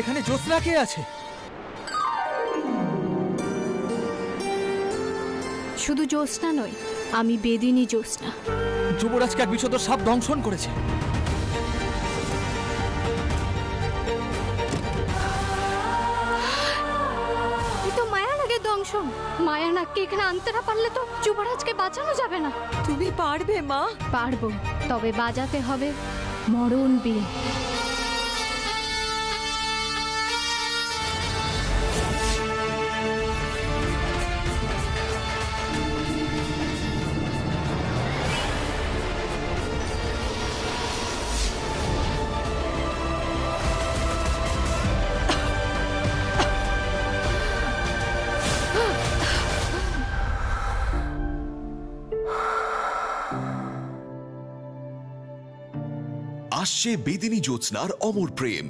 এখানে জ্যোৎস্না কে আছে? শুধু জ্যোৎস্না নয়, আমি বেদিনী জ্যোৎস্না। যুবরাজকে এক বিষধর সাপ দংশন করেছে। এই তো মায়ানাগের দংশন। মায়ানাগকে এখানে আনতে না পারলে তো যুবরাজকে বাঁচানো যাবে না। তুমি পারবে মা? পারবো, তবে বাজাতে হবে মরণ বীণ। আসছে বেদিনী জ্যোৎস্নার অমর প্রেম।